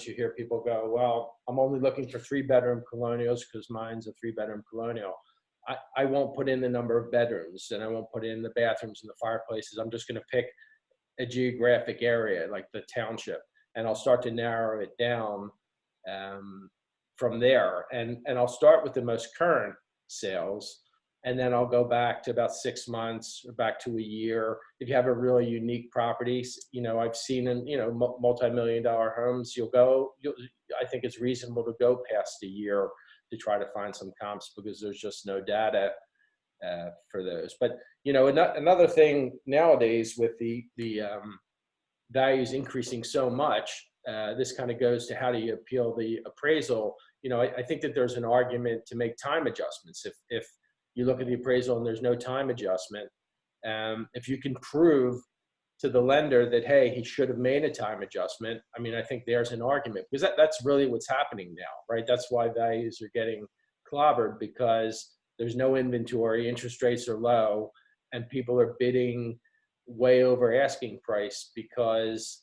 you hear people go, well, I'm only looking for 3-bedroom colonials because mine's a 3-bedroom colonial. I won't put in the number of bedrooms, and I won't put in the bathrooms and the fireplaces. I'm just going to pick a geographic area like the township, and I'll start to narrow it down from there. And I'll start with the most current sales, and then I'll go back to about 6 months or back to a year. If you have a really unique property, I've seen in, multi-million-dollar homes, I think it's reasonable to go past a year to try to find some comps because there's just no data for those. But, another thing nowadays with the values increasing so much, this kind of goes to how do you appeal the appraisal. I think that there's an argument to make time adjustments. If you look at the appraisal and there's no time adjustment, if you can prove to the lender that, hey, he should have made a time adjustment, I think there's an argument, because that's really what's happening now, right? That's why values are getting clobbered, because there's no inventory, interest rates are low, and people are bidding way over asking price because,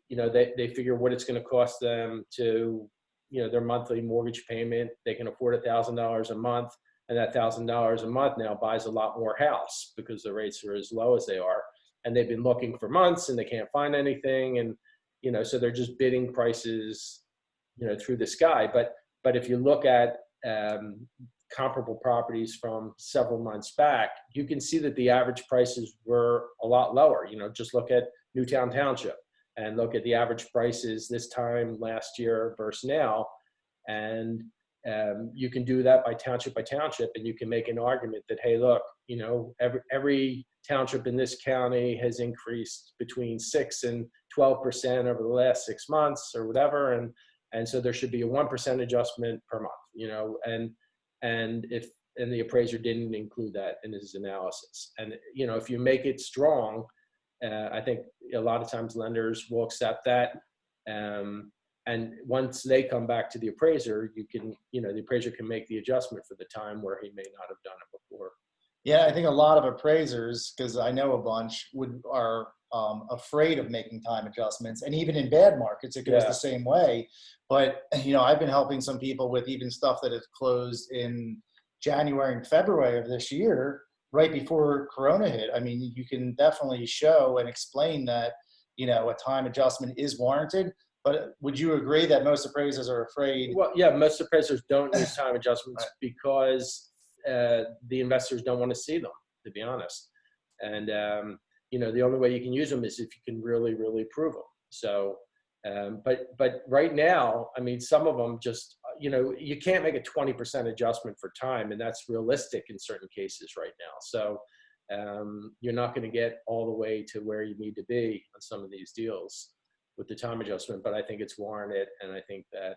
they figure what it's going to cost them to, their monthly mortgage payment. They can afford $1,000 a month, and that $1,000 a month now buys a lot more house because the rates are as low as they are. And they've been looking for months and they can't find anything. And, so they're just bidding prices, through the sky. But if you look at comparable properties from several months back, you can see that the average prices were a lot lower. Just look at Newtown Township and look at the average prices this time last year versus now. And you can do that by township, and you can make an argument that, hey, look, every township in this county has increased between 6 and 12% over the last 6 months or whatever, and so there should be a 1% adjustment per month, and the appraiser didn't include that in his analysis. And if you make it strong, I think a lot of times lenders will accept that. And once they come back to the appraiser, the appraiser can make the adjustment for the time where he may not have done it before. Yeah, I think a lot of appraisers, because I know a bunch, are afraid of making time adjustments. And even in bad markets, it goes the same way. But, I've been helping some people with even stuff that has closed in January and February of this year, right before Corona hit. You can definitely show and explain that, a time adjustment is warranted. But would you agree that most appraisers are afraid? Well, yeah, most appraisers don't use time adjustments because the investors don't want to see them, to be honest. And, the only way you can use them is if you can really, really prove them. So, but right now, some of them just, you can't make a 20% adjustment for time, and that's realistic in certain cases right now. So you're not going to get all the way to where you need to be on some of these deals with the time adjustment, but I think it's warranted, and I think that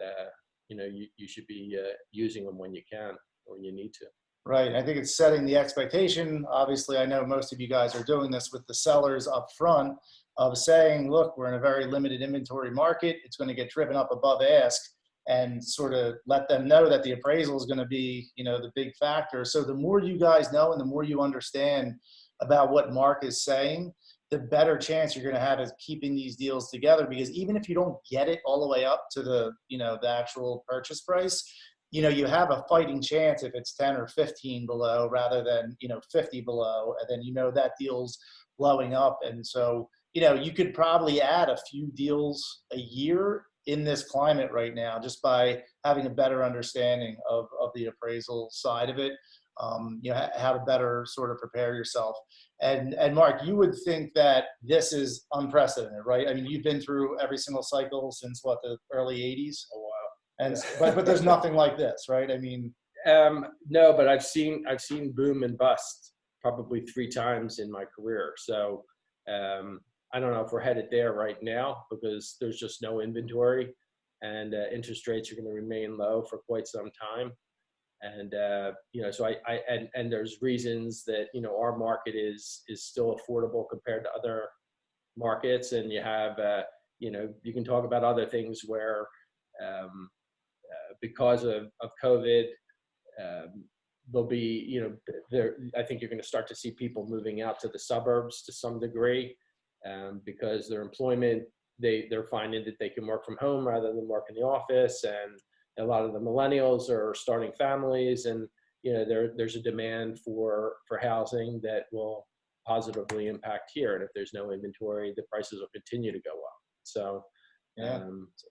you should be using them when you can or when you need to. Right. I think it's setting the expectation. Obviously, I know most of you guys are doing this with the sellers up front of saying, look, we're in a very limited inventory market. It's going to get driven up above ask, and sort of let them know that the appraisal is going to be, the big factor. So the more you guys know and the more you understand about what Mark is saying, the better chance you're going to have of keeping these deals together. Because even if you don't get it all the way up to the, the actual purchase price, you have a fighting chance if it's 10 or 15 below rather than, 50 below. And then, that deal's blowing up. And so, you could probably add a few deals a year in this climate right now, just by having a better understanding of the appraisal side of it, how to better sort of prepare yourself. And Mark, you would think that this is unprecedented, right? You've been through every single cycle since what, the early 80s? Oh, wow. And but there's nothing like this, right? No, but I've seen boom and bust probably 3 times in my career. So I don't know if we're headed there right now, because there's just no inventory, and interest rates are going to remain low for quite some time. And so and there's reasons that our market is still affordable compared to other markets, and you have you can talk about other things where because of COVID, there'll be I think you're going to start to see people moving out to the suburbs to some degree, because their employment they're finding that they can work from home rather than work in the office, and a lot of the millennials are starting families, and there's a demand for housing that will positively impact here. And if there's no inventory, the prices will continue to go up. So yeah,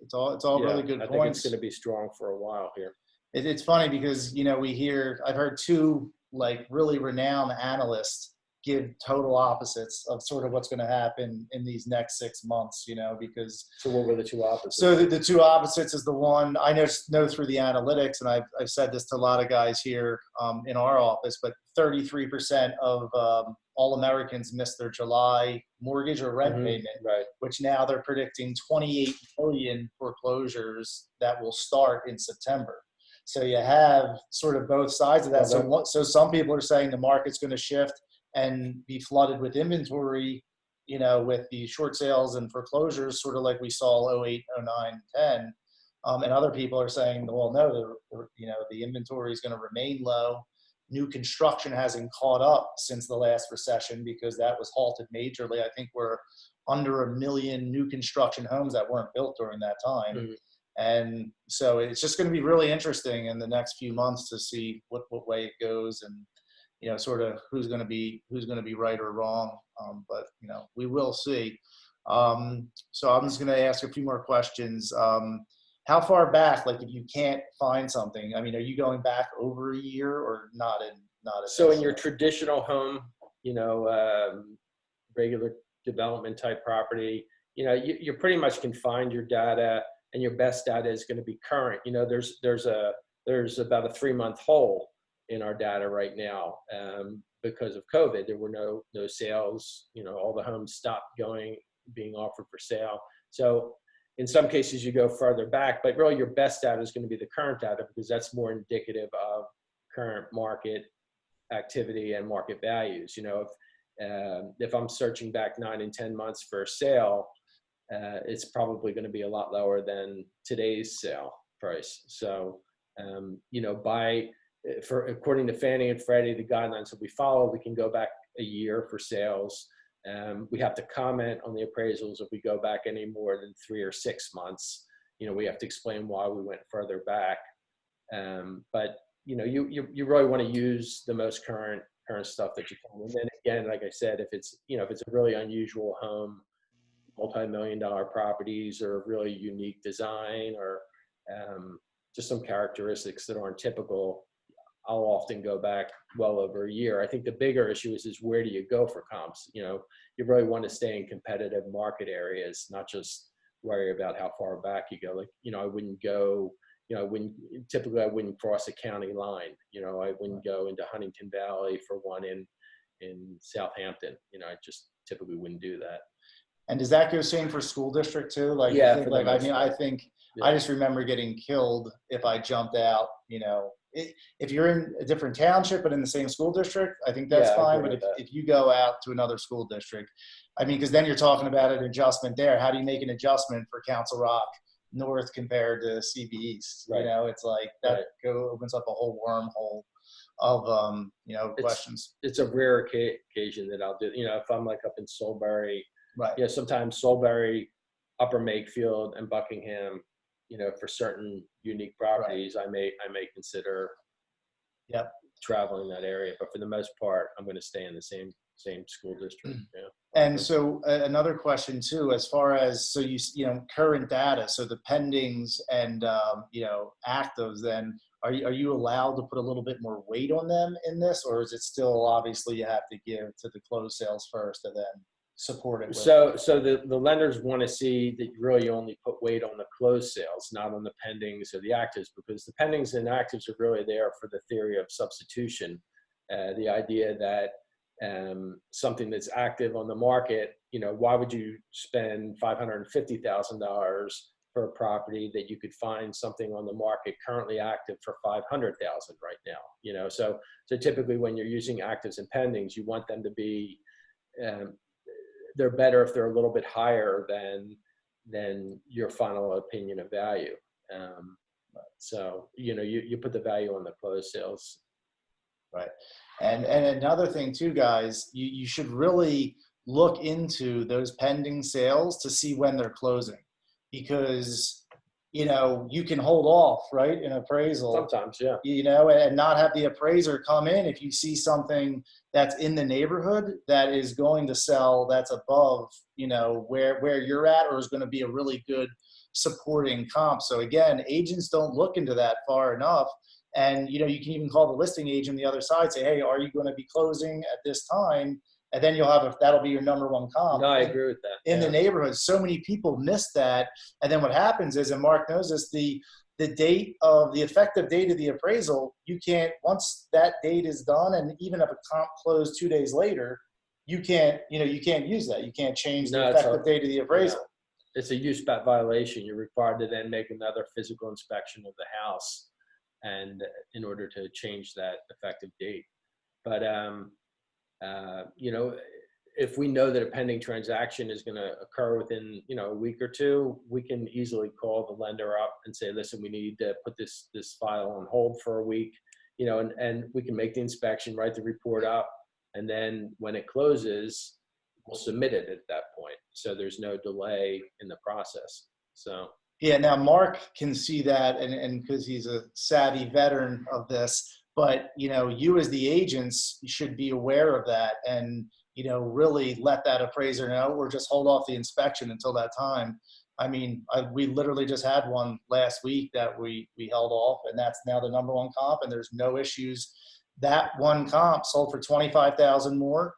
it's all really good I points. think it's going to be strong for a while here. It's funny because I've heard two like really renowned analysts give total opposites of sort of what's going to happen in these next 6 months, because. So what were the two opposites? So the two opposites is the one I know through the analytics, and I've said this to a lot of guys here in our office, but 33% of all Americans missed their July mortgage or rent payment, right, which now they're predicting 28 million foreclosures that will start in September. So you have sort of both sides of that. So some people are saying the market's going to shift and be flooded with inventory, with the short sales and foreclosures, sort of like we saw 08, 09, 10. And other people are saying, well, no, the inventory is going to remain low. New construction hasn't caught up since the last recession because that was halted majorly. I think we're under 1 million new construction homes that weren't built during that time. Mm-hmm. And so it's just going to be really interesting in the next few months to see what way it goes, and sort of who's going to be right or wrong. But we will see. So I'm just going to ask a few more questions. How far back, like if you can't find something, I mean, are you going back over a year or not? So in your traditional home, regular development type property, you pretty much can find your data, and your best data is going to be current. There's about a 3-month hole in our data right now because of COVID. There were no sales. All the homes stopped being offered for sale. So in some cases you go further back, but really your best data is going to be the current data because that's more indicative of current market activity and market values. If I'm searching back 9 and 10 months for a sale, it's probably going to be a lot lower than today's sale price. So, according to Fannie and Freddie, the guidelines that we follow, we can go back a year for sales. We have to comment on the appraisals if we go back any more than 3 or 6 months. We have to explain why we went further back. But you really want to use the most current stuff that you can. And then again, like I said, if it's a really unusual home, multi-million-dollar properties, or really unique design, or just some characteristics that aren't typical, I'll often go back well over a year. I think the bigger issue is where do you go for comps? You really want to stay in competitive market areas, not just worry about how far back you go. Like, I wouldn't go, I wouldn't cross a county line. I wouldn't go into Huntington Valley for one in Southampton. I just typically wouldn't do that. And does that go same for school district too? Like, yeah, I think I just remember getting killed if I jumped out, if you're in a different township, but in the same school district, I think that's fine. But if you go out to another school district, because then you're talking about an adjustment there. How do you make an adjustment for Council Rock North compared to CB East? Right. It's like that opens up a whole wormhole of questions. It's a rare occasion that I'll do, if I'm like up in Solebury. Right. Sometimes Solebury, Upper Makefield, and Buckingham, for certain unique properties, I may consider traveling that area. But for the most part, I'm going to stay in the same school district. Yeah. And so another question too, as far as current data, so the pendings and actives, then are you allowed to put a little bit more weight on them in this, or is it still obviously you have to give to the closed sales first and then support it? So the lenders want to see that you really only put weight on the closed sales, not on the pendings or the actives, because the pendings and actives are really there for the theory of substitution. The idea that something that's active on the market, why would you spend $550,000 for a property that you could find something on the market currently active for $500,000 right now? So typically when you're using actives and pendings, you want them to be they're better if they're a little bit higher than your final opinion of value. So, you put the value on the closed sales. Right. And another thing too, guys, you should really look into those pending sales to see when they're closing, because, you know, you can hold off, right, in appraisal. Sometimes, yeah. You know, and not have the appraiser come in if you see something that's in the neighborhood that is going to sell, that's above, you know, where you're at, or is going to be a really good supporting comp. So again, agents don't look into that far enough. And, you know, you can even call the listing agent on the other side, say, hey, are you going to be closing at this time? And then you'll have that'll be your number one comp. No, I agree with that. In the neighborhood. So many people miss that. And then what happens is, and Mark knows this, the effective date of the appraisal, you can't, once that date is done, and even if a comp closed 2 days later, you can't use that. You can't change the effective date of the appraisal. Yeah. It's a use violation. You're required to then make another physical inspection of the house, and in order to change that effective date. But you know, if we know that a pending transaction is going to occur within, you know, a week or two, we can easily call the lender up and say, listen, we need to put this file on hold for a week, you know, and we can make the inspection, write the report up, and then when it closes, we'll submit it at that point. So there's no delay in the process. So. Yeah, now Mark can see that, and because he's a savvy veteran of this, but, you know, you as the agents should be aware of that, and, you know, really let that appraiser know, or just hold off the inspection until that time. I mean, we literally just had one last week that we held off, and that's now the number one comp, and there's no issues. That one comp sold for $25,000 more,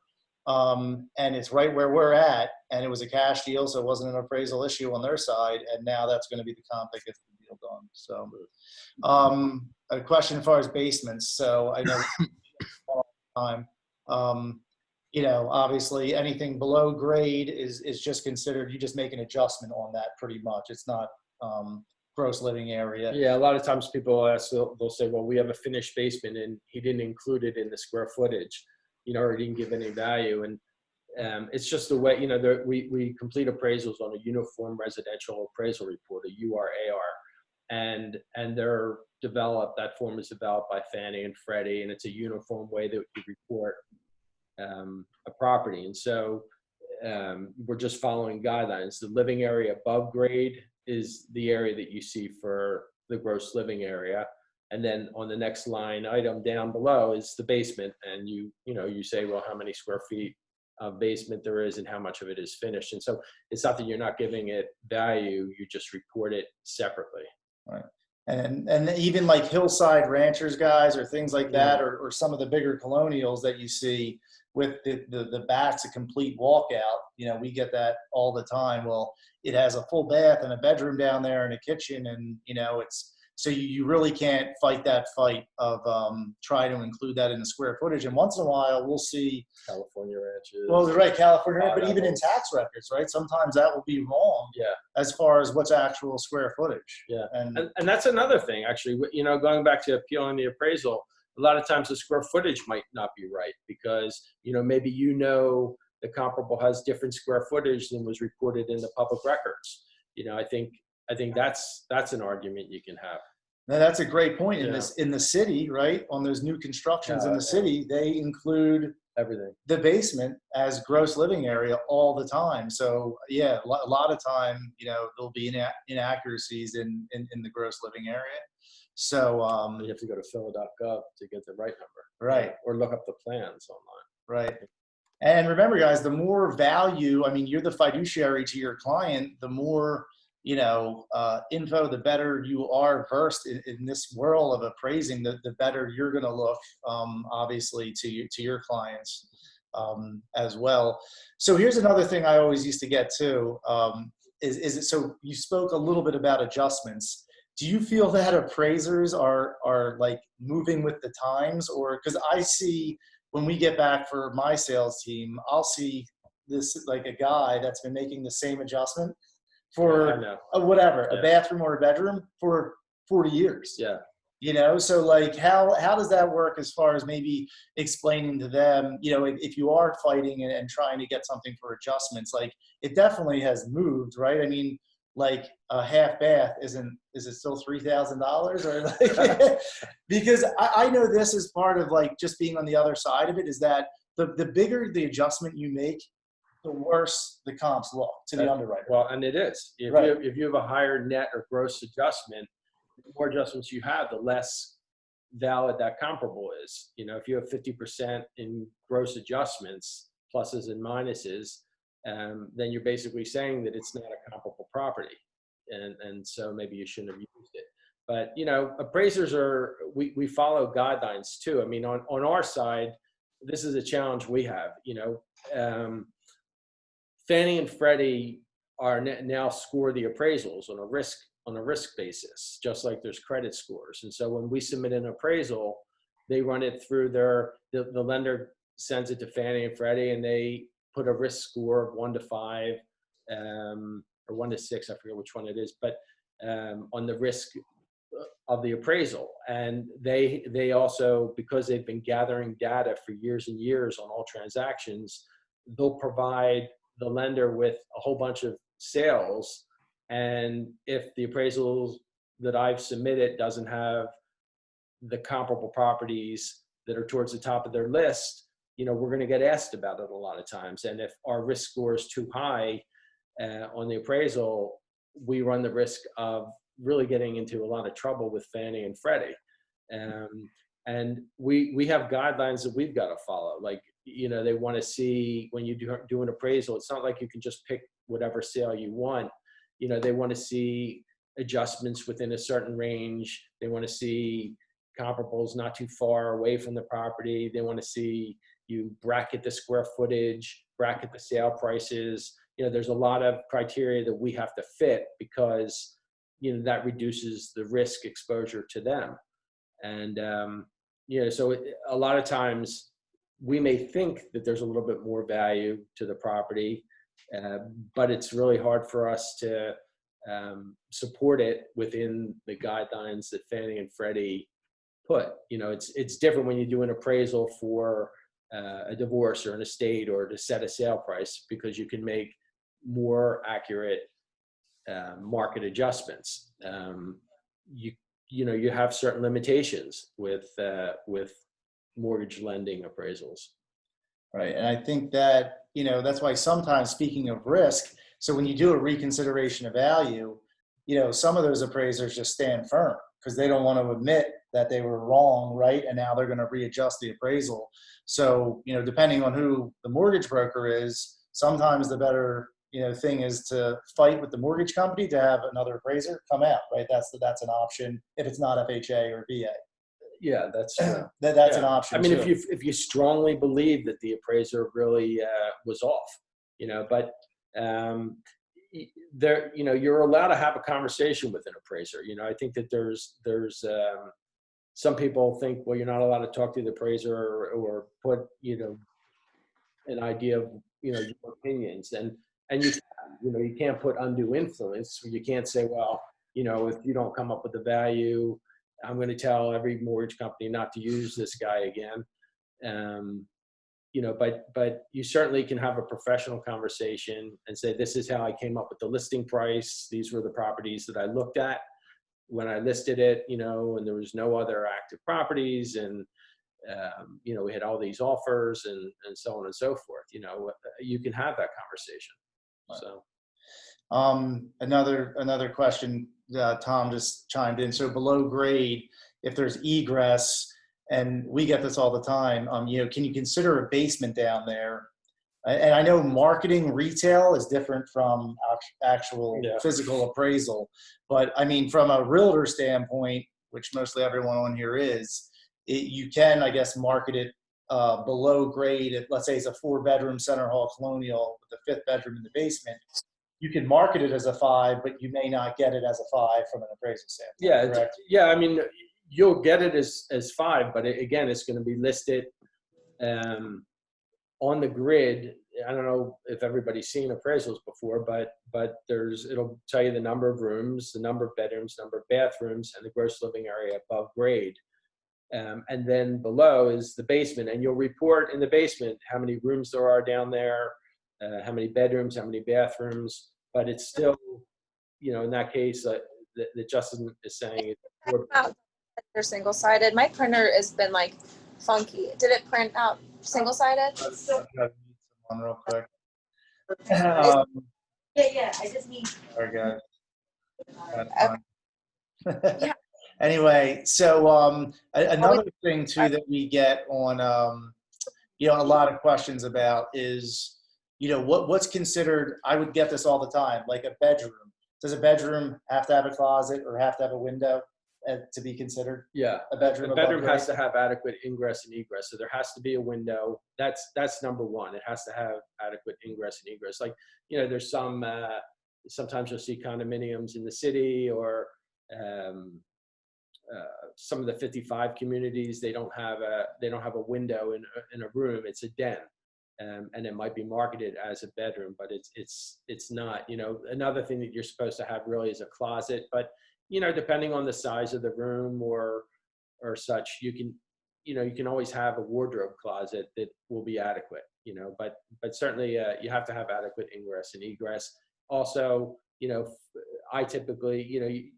and it's right where we're at, and it was a cash deal, so it wasn't an appraisal issue on their side, and now that's going to be the comp that gets the deal done. So, a question as far as basements. So I know time. You know, obviously anything below grade is just considered, you just make an adjustment on that pretty much. It's not gross living area. Yeah, a lot of times people ask, they'll say, well, we have a finished basement and he didn't include it in the square footage, you know, or he didn't give any value. And it's just the way, you know, we complete appraisals on a uniform residential appraisal report, a URAR. And they're developed, that form is developed by Fannie and Freddie, and it's a uniform way that you report a property. And so we're just following guidelines. The living area above grade is the area that you see for the gross living area. And then on the next line item down below is the basement. And you say, well, how many square feet of basement there is and how much of it is finished. And so it's not that you're not giving it value, you just report it separately. Right. And even like hillside ranchers guys or things like that, or some of the bigger colonials that you see with the backs, a complete walkout, you know, we get that all the time. Well, it has a full bath and a bedroom down there and a kitchen, and, you know, it's, so you really can't fight that fight of trying to include that in the square footage. And once in a while, we'll see California ranches. Well, right, California, but even in tax records, right? Sometimes that will be wrong. Yeah. As far as what's actual square footage. Yeah. And that's another thing, actually. You know, going back to appealing the appraisal, a lot of times the square footage might not be right because, you know, maybe the comparable has different square footage than was reported in the public records. You know, I think that's an argument you can have. Now, that's a great point. In the city, right, on those new constructions in the city, they include everything, the basement as gross living area all the time. So yeah, a lot of time, you know, there'll be inaccuracies in the gross living area. So you have to go to phila.gov to get the right number, right, or look up the plans online, right. And remember, guys, the more value, I mean, you're the fiduciary to your client, the more, you know, info, the better you are versed in this world of appraising, the better you're going to look, obviously, to your clients as well. So here's another thing I always used to get to, so you spoke a little bit about adjustments. Do you feel that appraisers are like moving with the times? Or because I see when we get back for my sales team, I'll see this, like a guy that's been making the same adjustment for a bathroom or a bedroom for 40 years. Yeah. You know, so like how does that work as far as maybe explaining to them, you know, if you are fighting and trying to get something for adjustments, like it definitely has moved, right? I mean, like a half bath is it still $3,000 or like, because I know this is part of like just being on the other side of it, is that the bigger the adjustment you make, the worse the comps look to the underwriter. Well, and it is. If you have a higher net or gross adjustment, the more adjustments you have, the less valid that comparable is. If you have 50% in gross adjustments, pluses and minuses, then you're basically saying that it's not a comparable property. And so maybe you shouldn't have used it. But, appraisers we follow guidelines too. I mean, on our side, this is a challenge we have, Fannie and Freddie are now score the appraisals on a risk basis, just like there's credit scores. And so when we submit an appraisal, they run it through the lender sends it to Fannie and Freddie, and they put a risk score of 1 to 5, or 1 to 6, I forget which one it is, but on the risk of the appraisal. And they also, because they've been gathering data for years and years on all transactions, they'll provide the lender with a whole bunch of sales. And if the appraisals that I've submitted doesn't have the comparable properties that are towards the top of their list, we're going to get asked about it a lot of times. And if our risk score is too high on the appraisal, we run the risk of really getting into a lot of trouble with Fannie and Freddie. And we have guidelines that we've got to follow. Like, they want to see when you do an appraisal, it's not like you can just pick whatever sale you want. They want to see adjustments within a certain range. They want to see comparables not too far away from the property. They want to see you bracket the square footage, bracket the sale prices. There's a lot of criteria that we have to fit because, that reduces the risk exposure to them. And, so a lot of times we may think that there's a little bit more value to the property, but it's really hard for us to support it within the guidelines that Fannie and Freddie put. It's different when you do an appraisal for a divorce or an estate or to set a sale price, because you can make more accurate market adjustments. You have certain limitations with mortgage lending appraisals. Right. And I think that, that's why sometimes, speaking of risk, so when you do a reconsideration of value, some of those appraisers just stand firm because they don't want to admit that they were wrong, right? And now they're going to readjust the appraisal. So, depending on who the mortgage broker is, sometimes the better, thing is to fight with the mortgage company to have another appraiser come out, right? That's an option if it's not FHA or VA. Yeah, that's true. That's an option. I mean, too. if you strongly believe that the appraiser really was off, but there, you're allowed to have a conversation with an appraiser. I think that there's some people think, well, you're not allowed to talk to the appraiser or put, an idea of, your opinions, and you can't put undue influence. You can't say, well, if you don't come up with the value, I'm going to tell every mortgage company not to use this guy again. But you certainly can have a professional conversation and say, this is how I came up with the listing price. These were the properties that I looked at when I listed it, and there was no other active properties. And, we had all these offers and so on and so forth. You can have that conversation. So. Another question, Tom just chimed in. So below grade, if there's egress, and we get this all the time, can you consider a basement down there? And I know marketing retail is different from actual physical appraisal, but I mean, from a realtor standpoint, which mostly everyone on here is, you can, I guess, market it below grade. Let's say it's a 4-bedroom center hall colonial with a 5th bedroom in the basement. You can market it as a 5, but you may not get it as a 5 from an appraisal standpoint. Correct? Yeah. I mean, you'll get it as 5, but again, it's going to be listed on the grid. I don't know if everybody's seen appraisals before, but it'll tell you the number of rooms, the number of bedrooms, number of bathrooms, and the gross living area above grade. And then below is the basement, and you'll report in the basement how many rooms there are down there, how many bedrooms, how many bathrooms, but it's still, in that case, that Justin is saying. They're single-sided. My printer has been funky. Did it print out single-sided? One real quick. Um, Yeah, I just need. there we go. Okay. Yeah. Anyway, so another thing too that we get on, a lot of questions about is, what's considered, I would get this all the time, like a bedroom. Does a bedroom have to have a closet or have to have a window to be considered Yeah, a bedroom? the bedroom above has to have adequate ingress and egress. So there has to be a window. That's number one. It has to have adequate ingress and egress. Like, there's sometimes you'll see condominiums in the city or some of the 55 communities, they don't have a window in a room. It's a den. And it might be marketed as a bedroom, but it's not. Another thing that you're supposed to have really is a closet, but depending on the size of the room or such, you can always have a wardrobe closet that will be adequate. But certainly you have to have adequate ingress and egress. Also, I typically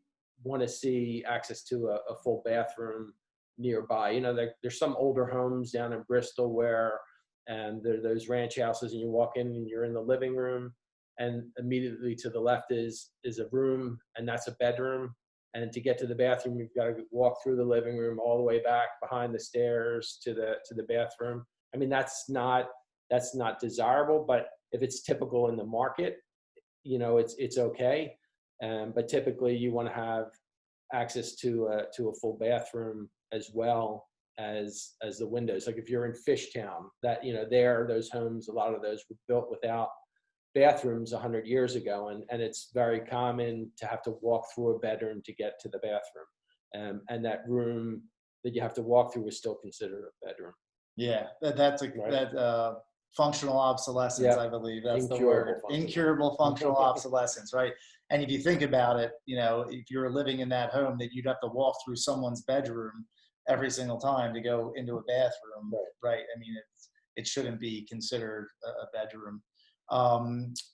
want to see access to a full bathroom nearby. There's some older homes down in Bristol where and there are those ranch houses and you walk in and you're in the living room and immediately to the left is a room and that's a bedroom. And to get to the bathroom, you've got to walk through the living room all the way back behind the stairs to the bathroom. I mean, that's not desirable, but if it's typical in the market, it's okay. But typically you want to have access to a full bathroom as well as the windows. Like if you're in Fishtown, that those homes, a lot of those were built without bathrooms 100 years ago, and it's very common to have to walk through a bedroom to get to the bathroom, and that room that you have to walk through is still considered a bedroom. Yeah, that's that functional obsolescence. I believe that's the word. Incurable functional obsolescence, right? And if you think about it, if you're living in that home, that you'd have to walk through someone's bedroom every single time to go into a bathroom, right? I mean, it shouldn't be considered a bedroom.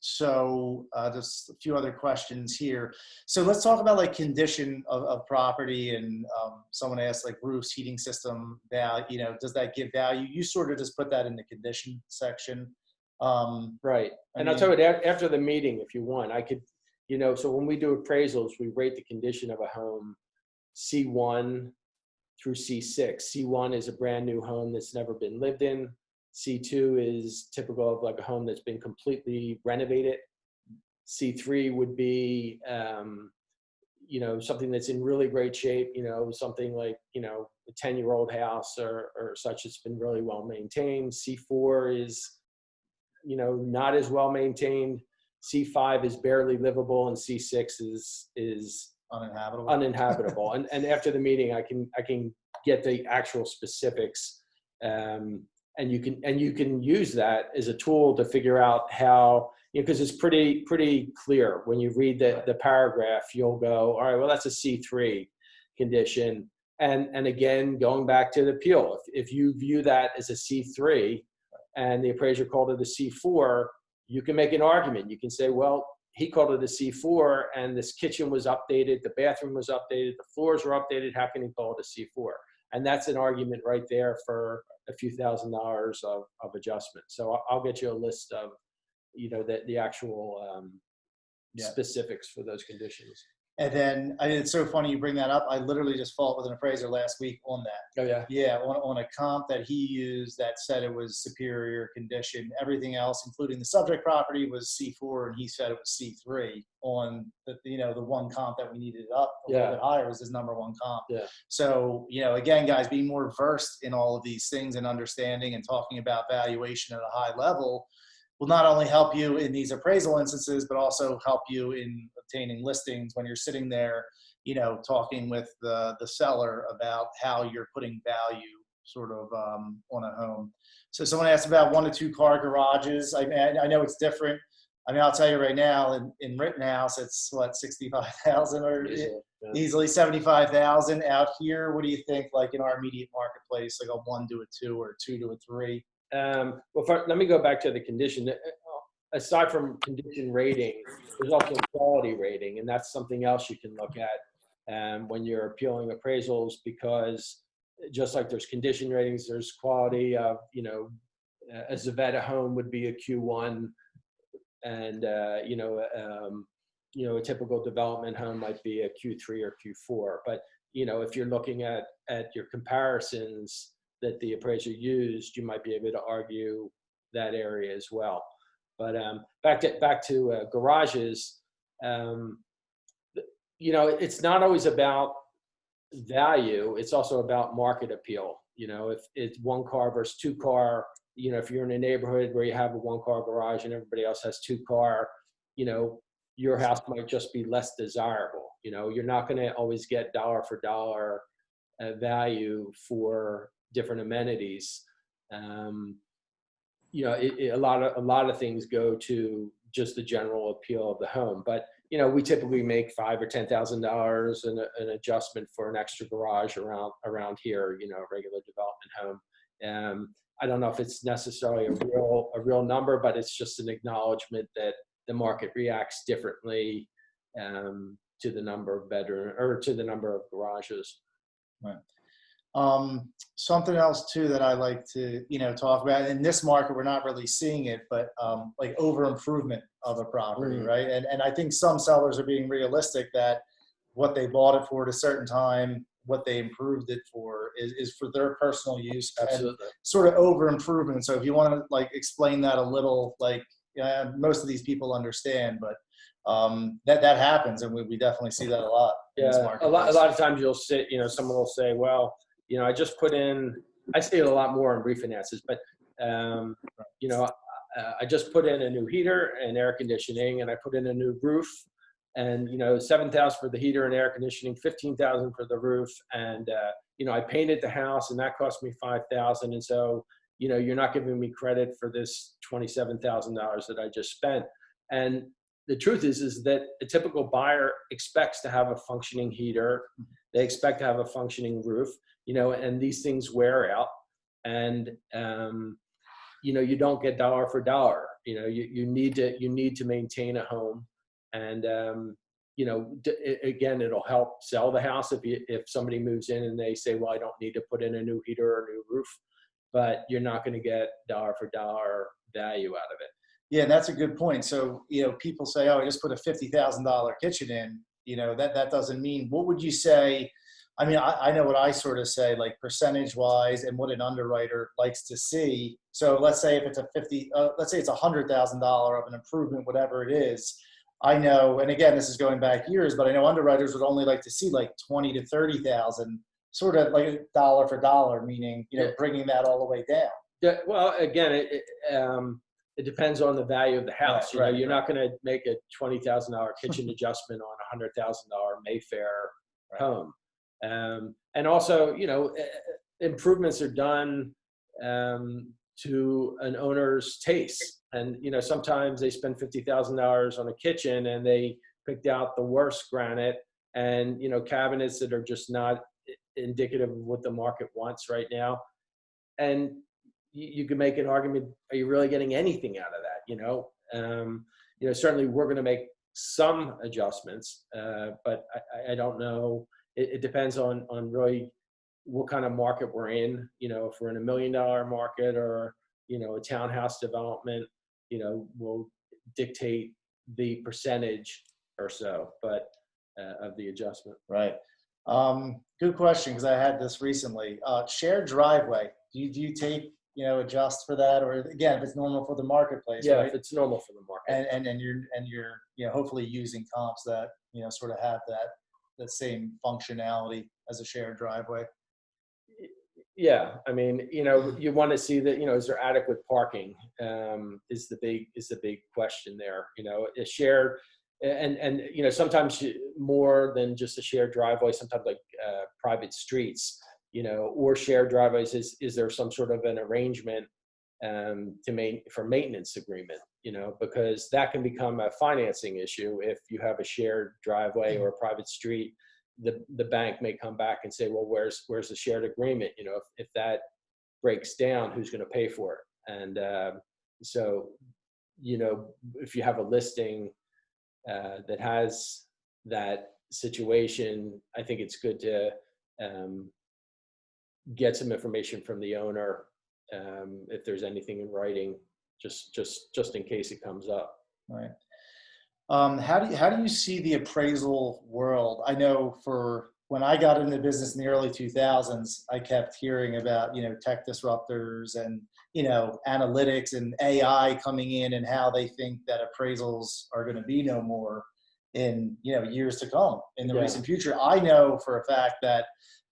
So just a few other questions here. So let's talk about like condition of property, and someone asked like roofs, heating system, value, does that give value? You sort of just put that in the condition section. Right. And I'll tell you, after the meeting, if you want, I could, so when we do appraisals, we rate the condition of a home C1 through C6. C1 is a brand new home that's never been lived in. C2 is typical of like a home that's been completely renovated. C3 would be, something that's in really great shape, something like, a 10-year-old house or such that's been really well maintained. C4 is, not as well maintained. C5 is barely livable, and C6 is uninhabitable. And after the meeting, I can get the actual specifics. And you can use that as a tool to figure out how, because it's pretty clear when you read the paragraph. You'll go, all right, well, that's a C3 condition. And again, going back to the appeal, if you view that as a C3 and the appraiser called it a C4, you can make an argument. You can say, well, he called it a C4 and this kitchen was updated, the bathroom was updated, the floors were updated. How can he call it a C4? And that's an argument right there for a few $1,000s of adjustment. So I'll get you a list of, the actual specifics for those conditions. And then it's so funny you bring that up. I literally just fought with an appraiser last week on that. Oh yeah. Yeah, on a comp that he used that said it was superior condition. Everything else, including the subject property, was C4, and he said it was C3 on the one comp that we needed up a little bit higher was his number one comp. Yeah. So again, guys, being more versed in all of these things and understanding and talking about valuation at a high level will not only help you in these appraisal instances, but also help you in obtaining listings when you're sitting there, talking with the seller about how you're putting value sort of on a home. So someone asked about 1 to 2 car garages. I know it's different. I mean, I'll tell you right now, in Rittenhouse, it's what, 65,000 or easily 75,000 out here. What do you think, like in our immediate marketplace, like a 1 to a 2 or 2 to a 3? Let me go back to the condition. Aside from condition rating, there's also quality rating, and that's something else you can look at when you're appealing appraisals, because just like there's condition ratings, there's quality of, a Zavetta home would be a Q1, and a typical development home might be a Q3 or Q4. But if you're looking at your comparisons that the appraiser used, you might be able to argue that area as well. But back to garages, it's not always about value. It's also about market appeal. If it's one car versus two car, if you're in a neighborhood where you have a one car garage and everybody else has two car, your house might just be less desirable. You're not going to always get dollar for dollar value for different amenities. A lot of things go to just the general appeal of the home. But we typically make $5,000 or $10,000 an adjustment for an extra garage around here. A regular development home. I don't know if it's necessarily a real number, but it's just an acknowledgement that the market reacts differently to the number of bedroom or to the number of garages. Right. Something else too that I like to, talk about in this market, we're not really seeing it, but like over improvement of a property, right? And I think some sellers are being realistic that what they bought it for at a certain time, what they improved it for is for their personal use. Absolutely. And sort of over improvement. So if you want to explain that a little, most of these people understand, but that happens, and we definitely see that a lot in this market. A lot of times you'll sit, someone will say, well, I just put in, I see it a lot more in refinances, but I just put in a new heater and air conditioning, and I put in a new roof, and $7,000 for the heater and air conditioning, $15,000 for the roof, and I painted the house, and that cost me $5,000, and so you're not giving me credit for this $27,000 that I just spent. And the truth is that a typical buyer expects to have a functioning heater, they expect to have a functioning roof, and these things wear out, and you don't get dollar for dollar. You need to maintain a home, and again, it'll help sell the house if somebody moves in and they say, well, I don't need to put in a new heater or a new roof, but you're not going to get dollar for dollar value out of it. Yeah, that's a good point. So, people say, oh, I just put a $50,000 kitchen in, that doesn't mean, what would you say? I mean, I know what I sort of say, like percentage wise and what an underwriter likes to see. So let's say if it's let's say it's $100,000 of an improvement, whatever it is. I know, and again, this is going back years, but I know underwriters would only like to see like 20 to 30,000, sort of like dollar for dollar, meaning, bringing that all the way down. Yeah, well, again, it depends on the value of the house. You're not going to make a $20,000 kitchen adjustment on a $100,000 Mayfair home. And also, improvements are done to an owner's taste. And, sometimes they spend $50,000 on a kitchen and they picked out the worst granite and, cabinets that are just not indicative of what the market wants right now. And you can make an argument, are you really getting anything out of that? Certainly we're going to make some adjustments, but I don't know. It depends on really what kind of market we're in. If we're in $1 million market or, a townhouse development, will dictate the percentage or so, but of the adjustment. Right. Good question, because I had this recently. Shared driveway. Do you take, adjust for that, or again, if it's normal for the marketplace? Yeah, right? if it's normal for the market. And you're hopefully using comps that sort of have that same functionality as a shared driveway. Yeah, I mean, you want to see that, is there adequate parking? Is the big question there. A shared, and sometimes more than just a shared driveway. Sometimes like private streets, or shared driveways. Is there some sort of an arrangement for maintenance agreement? Because that can become a financing issue if you have a shared driveway or a private street. The bank may come back and say, well, where's the shared agreement? If that breaks down, who's going to pay for it? And so, if you have a listing that has that situation, I think it's good to get some information from the owner if there's anything in writing, just in case it comes up. Right. How do you see the appraisal world? I know for when I got into business in the early 2000s, I kept hearing about, tech disruptors and, analytics and AI coming in and how they think that appraisals are going to be no more in, years to come in the recent future. I know for a fact that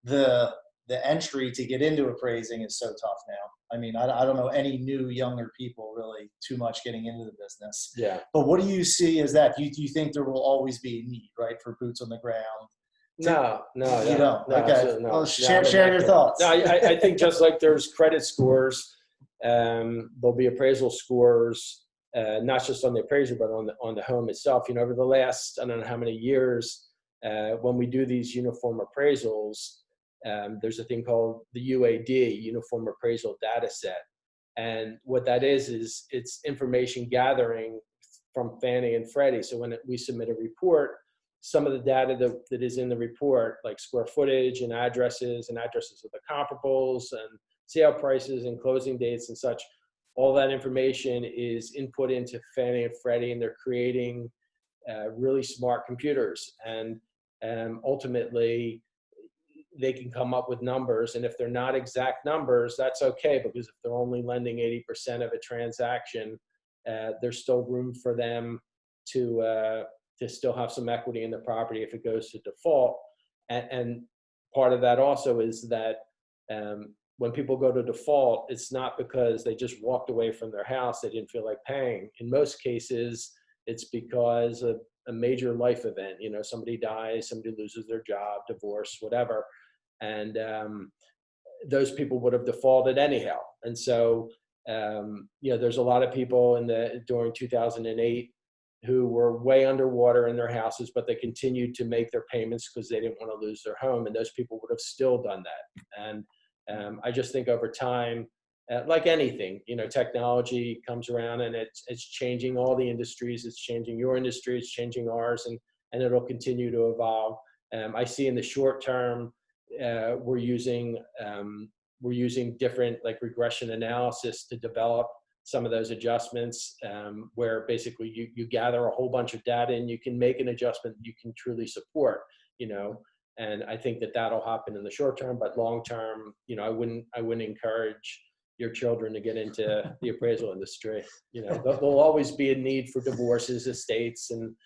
the entry to get into appraising is so tough now. I mean, I don't know any new younger people really too much getting into the business. Yeah. But what do you see as that? Do you think there will always be a need, right, for boots on the ground? No, You don't? no, Okay. absolutely not. Well, share your thoughts. No, I think just like there's credit scores, there'll be appraisal scores, not just on the appraiser, but on the home itself. Over the last, I don't know how many years, when we do these uniform appraisals, there's a thing called the UAD, Uniform Appraisal Data Set. And what that is it's information gathering from Fannie and Freddie. So when we submit a report, some of the data that is in the report, like square footage and addresses of the comparables and sale prices and closing dates and such, all that information is input into Fannie and Freddie, and they're creating really smart computers. And ultimately, they can come up with numbers. And if they're not exact numbers, that's okay, because if they're only lending 80% of a transaction, there's still room for them to still have some equity in the property if it goes to default. And part of that also is that when people go to default, it's not because they just walked away from their house, they didn't feel like paying. In most cases, it's because of a major life event. Somebody dies, somebody loses their job, divorce, whatever. And those people would have defaulted anyhow. And so, there's a lot of people during 2008 who were way underwater in their houses, but they continued to make their payments because they didn't want to lose their home. And those people would have still done that. And I just think over time, like anything, technology comes around and it's changing all the industries. It's changing your industry, it's changing ours, and it'll continue to evolve. I see in the short term, we're using different like regression analysis to develop some of those adjustments, where basically you gather a whole bunch of data and you can make an adjustment you can truly support, and I think that'll happen in the short term. But long term, I wouldn't encourage your children to get into the appraisal industry. There'll always be a need for divorces, estates, and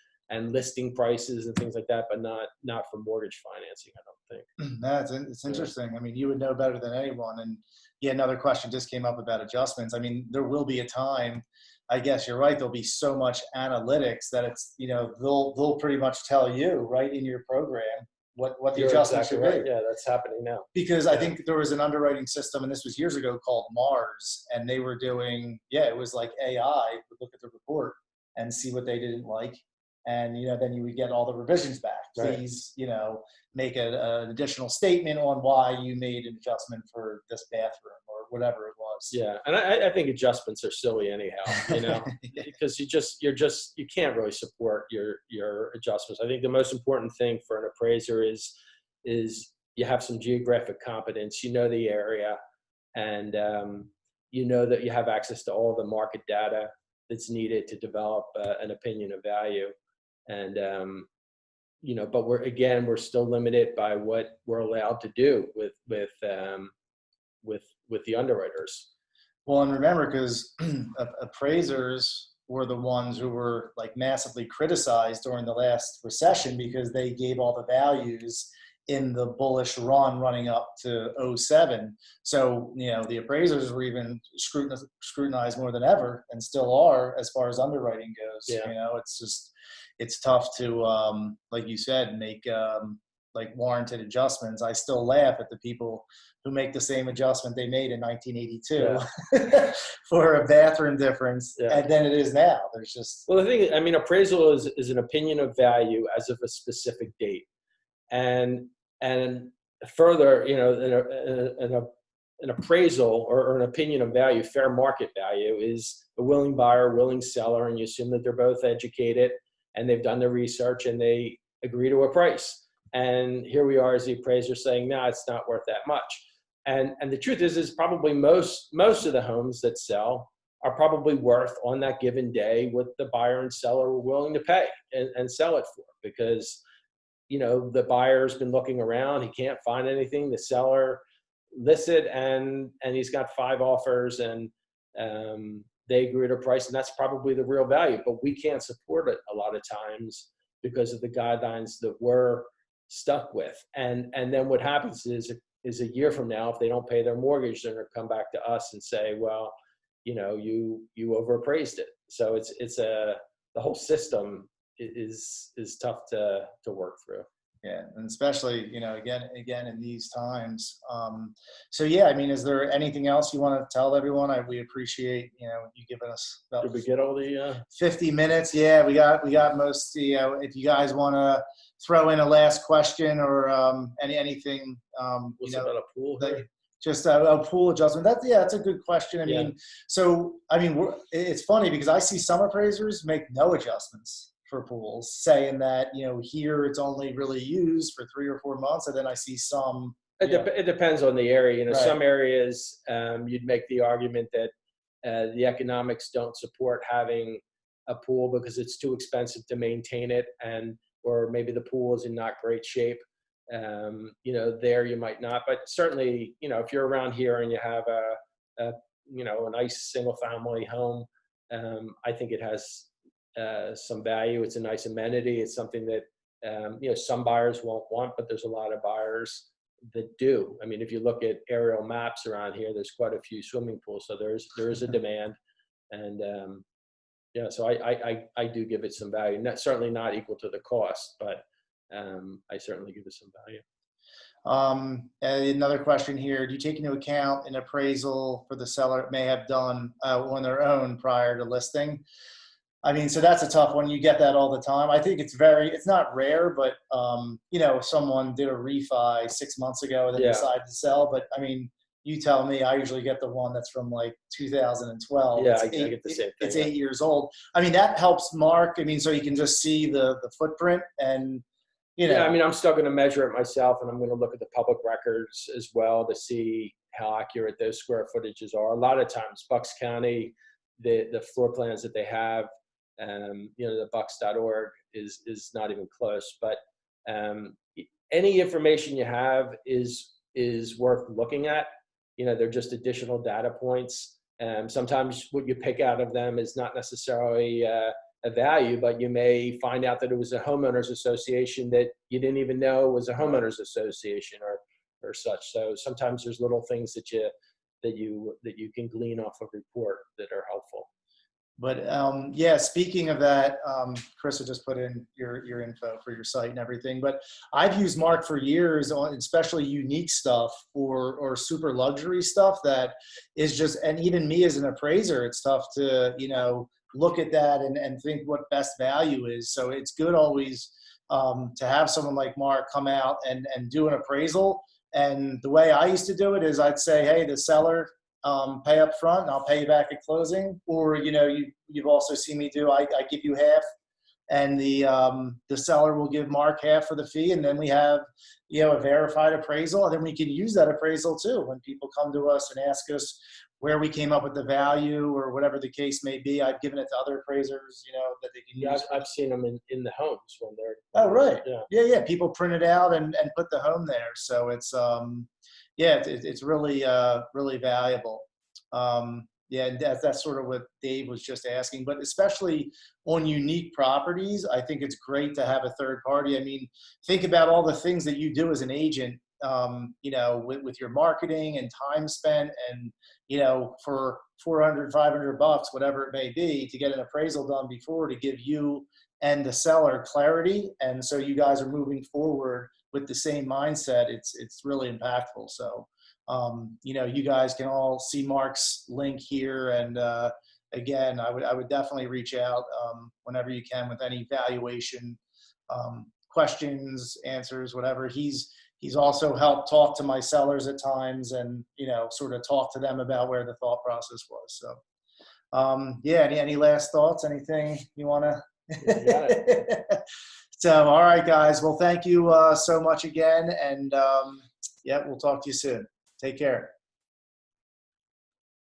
listing prices and things like that, but not for mortgage financing, I don't think. It's interesting. I mean, you would know better than anyone. And yeah, another question just came up about adjustments. I mean, there will be a time, I guess you're right, there'll be so much analytics that it's, they'll pretty much tell you right in your program what the adjustment should be. Yeah, that's happening now. Because I think there was an underwriting system, and this was years ago, called Mars, and they were doing, it was like AI would look at the report and see what they didn't like. And, then you would get all the revisions back. Please, make an additional statement on why you made an adjustment for this bathroom or whatever it was. Yeah. And I think adjustments are silly anyhow, because you can't really support your adjustments. I think the most important thing for an appraiser is you have some geographic competence, the area, and that you have access to all the market data that's needed to develop an opinion of value. And, but we're still limited by what we're allowed to do with the underwriters. Well, and remember, because appraisers were the ones who were like massively criticized during the last recession because they gave all the values in the bullish run running up to 07. So, the appraisers were even scrutinized more than ever, and still are, as far as underwriting goes. Yeah. It's tough to, like you said, make like warranted adjustments. I still laugh at the people who make the same adjustment they made in 1982 for a bathroom difference, and then it is now. There's just, well, the thing, I mean, appraisal is an opinion of value as of a specific date, and further, an appraisal or an opinion of value, fair market value, is a willing buyer, willing seller, and you assume that they're both educated and they've done their research and they agree to a price. And here we are as the appraiser saying, no, it's not worth that much. And the truth is probably most of the homes that sell are probably worth on that given day what the buyer and seller are willing to pay and sell it for, because, you know, the buyer's been looking around, he can't find anything, the seller lists it, and he's got 5 offers, and they agree to a price, and that's probably the real value. But we can't support it a lot of times because of the guidelines that we're stuck with. And then what happens is a year from now, if they don't pay their mortgage, they're going to come back to us and say, well, you know, you overappraised it. So the whole system is tough to work through. Yeah, and especially, you know, again in these times. So yeah, I mean, is there anything else you want to tell everyone? We appreciate, you know, you giving us about Did we get all the 50 minutes. Yeah, we got most. You know, if you guys want to throw in a last question or anything, what's you know, about a pool here? just a pool adjustment. That's a good question. I mean, so I mean, it's funny because I see some appraisers make no adjustments for pools, saying that, you know, here it's only really used for 3 or 4 months, and then I see some. It depends on the area. You know, Right. Some areas you'd make the argument that the economics don't support having a pool because it's too expensive to maintain it, or maybe the pool is in not great shape. You know, there you might not, but certainly, you know, if you're around here and you have a nice single family home, I think it has some value. It's a nice amenity. It's something that, you know, some buyers won't want, but there's a lot of buyers that do. I mean, if you look at aerial maps around here, there's quite a few swimming pools. So there is a demand, and yeah, so I do give it some value. Certainly not equal to the cost, but I certainly give it some value. Another question here: do you take into account an appraisal for the seller may have done on their own prior to listing? I mean, so that's a tough one. You get that all the time. I think it's not rare, but you know, someone did a refi 6 months ago and then decided to sell. But I mean, you tell me, I usually get the one that's from like 2012. Yeah, I get the same thing. It's 8 years old. I mean, that helps Mark. I mean, so you can just see the footprint and, you know. Yeah, I mean, I'm still going to measure it myself, and I'm going to look at the public records as well to see how accurate those square footages are. A lot of times, Bucks County, the floor plans that they have, you know, the bucks.org is not even close. But any information you have is worth looking at. You know, they're just additional data points. Sometimes what you pick out of them is not necessarily a value, but you may find out that it was a homeowners association that you didn't even know was a homeowners association or such. So sometimes there's little things that you can glean off a report that are helpful. But yeah, speaking of that, Chris will just put in your info for your site and everything. But I've used Mark for years on especially unique stuff or super luxury stuff that is just, and even me as an appraiser, it's tough to, you know, look at that and think what best value is. So it's good always to have someone like Mark come out and do an appraisal. And the way I used to do it is I'd say, hey, the seller, pay up front and I'll pay you back at closing. Or, you know, you've also seen me do, I give you half and the seller will give Mark half for the fee. And then we have, you know, a verified appraisal. And then we can use that appraisal too. When people come to us and ask us where we came up with the value or whatever the case may be, I've given it to other appraisers, you know, that they can use. I've seen them in the homes when they're. Oh, right. Yeah. People print it out and put the home there. So it's, it's really, really valuable. Yeah, and that's sort of what Dave was just asking, but especially on unique properties, I think it's great to have a third party. I mean, think about all the things that you do as an agent, you know, with your marketing and time spent and, you know, for $400, $500, whatever it may be, to get an appraisal done before to give you and the seller clarity. And so you guys are moving forward with the same mindset. It's really impactful. So, you know, you guys can all see Mark's link here. And again, I would definitely reach out whenever you can with any valuation questions, answers, whatever. He's also helped talk to my sellers at times and, you know, sort of talk to them about where the thought process was. So, yeah, any last thoughts? Anything you want to? So, all right, guys. Well, thank you so much again. And yeah, we'll talk to you soon. Take care.